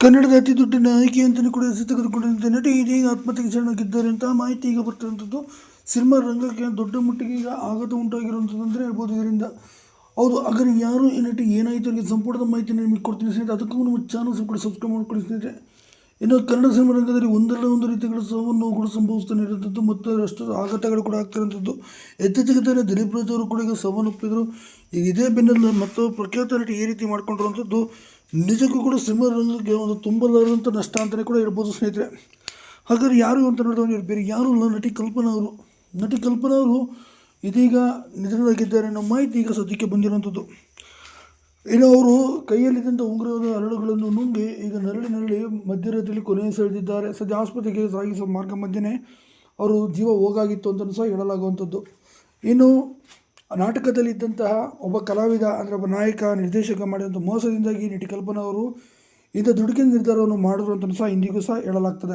ಕನ್ನಡದ ಅತಿ ದೊಡ್ಡ ನಾಯಕಿ ಅಂತಲೂ ಕೂಡ ಹೆಸರು ತೆಗೆದುಕೊಂಡಿದ್ದ ನಟಿ ಇದೀಗ ಆತ್ಮಹತ್ಯೆಗೆ ಶರಣಾಗಿದ್ದಾರೆ ಅಂತ ಮಾಹಿತಿ ಈಗ ಬರ್ತಿರುವಂಥದ್ದು. ಸಿನಿಮಾ ರಂಗಕ್ಕೆ ದೊಡ್ಡ ಮಟ್ಟಿಗೆ ಈಗ ಆಘಾತ ಉಂಟಾಗಿರುವಂಥದ್ದು ಅಂದರೆ ಹೇಳ್ಬೋದು ಇದರಿಂದ. ಹೌದು, ಹಾಗಾದ್ರೆ ಯಾರು ಈ ನಟಿ, ಏನಾಯಿತು ಅವರಿಗೆ ಸಂಪೂರ್ಣ ಮಾಹಿತಿ ನಿಮಗೆ ಕೊಡ್ತೀನಿ ಸ್ನೇಹಿತರೆ. ಅದಕ್ಕೂ ನಮ್ಮ ಚಾನಲ್ ಕೂಡ ಸಬ್ಸ್ಕ್ರೈಬ್ ಮಾಡ್ಕೊಳ್ಳಿ ಸ್ನೇಹಿತರೆ. ಇನ್ನು ಕನ್ನಡ ಸಿನಿಮಾ ರಂಗದಲ್ಲಿ ಒಂದಲ್ಲ ಒಂದು ರೀತಿಗಳ ಸಾವನ್ನು ಕೂಡ ಸಂಭವಿಸ್ತಾನೆ ಇರುವಂಥದ್ದು ಮತ್ತು ಅಷ್ಟು ಆಘಾತಗಳು ಕೂಡ ಆಗ್ತಿರುವಂಥದ್ದು. ಇತ್ತೀಚೆಗೆ ತಾನೇ ದಿಲೀಪ್ ರಾಜ್ ಅವರು ಕೂಡ ಈಗ ಸಾವನ್ನಪ್ಪಿದ್ರು. ಈಗ ಇದೇ ಬೆನ್ನಲ್ಲಿ ಮತ್ತು ಪ್ರಖ್ಯಾತ ನಟಿ ಈ ರೀತಿ ಮಾಡ್ಕೊಂಡಿರುವಂಥದ್ದು ನಿಜಕ್ಕೂ ಕೂಡ ಸಿನಿಮಾ ರಂಗಕ್ಕೆ ಒಂದು ತುಂಬಲಾರದಂಥ ನಷ್ಟ ಅಂತಲೇ ಕೂಡ ಹೇಳ್ಬೋದು ಸ್ನೇಹಿತರೆ. ಹಾಗಾದ್ರೆ ಯಾರು ಅಂತ ನೋಡಿದ್ರೆ ಬೇರೆ ಯಾರು ಅಲ್ಲ, ನಟಿ ಕಲ್ಪನಾ ಅವರು ಇದೀಗ ನಿಧನರಾಗಿದ್ದಾರೆ ಅನ್ನೋ ಮಾಹಿತಿ ಈಗ ಸದ್ಯಕ್ಕೆ ಬಂದಿರುವಂಥದ್ದು. ಇನ್ನು ಅವರು ಕೈಯಲ್ಲಿದ್ದಂಥ ಉಂಗುರದ ಹರಳುಗಳನ್ನು ನುಂಗಿ ಈಗ ನರಳಿ ಮಧ್ಯರಾತ್ರಿಯಲ್ಲಿ ಕೊನೆಯುಸಿರೆಳೆದಿದ್ದಾರೆ. ಸದ್ಯ ಆಸ್ಪತ್ರೆಗೆ ಸಾಗಿಸುವ ಮಾರ್ಗ ಮಧ್ಯೆ ಅವರು ಜೀವ ಹೋಗಾಗಿತ್ತು ಅಂತಲೂ ಸಹ ಹೇಳಲಾಗುವಂಥದ್ದು. ಇನ್ನು ನಾಟಕದಲ್ಲಿದ್ದಂತಹ ಒಬ್ಬ ಕಲಾವಿದ ಅಂದರೆ ಒಬ್ಬ ನಾಯಕ ನಿರ್ದೇಶಕ ಮಾಡಿದಂಥ ಮೋಸದಿಂದಾಗಿ ನಟಿ ಕಲ್ಪನಾ ಅವರು ಇಂಥ ದುಡುಕಿನ ನಿರ್ಧಾರವನ್ನು ಮಾಡಿದ್ರು ಅಂತಲೂ ಸಹ ಇಂದಿಗೂ ಸಹ ಹೇಳಲಾಗ್ತದೆ.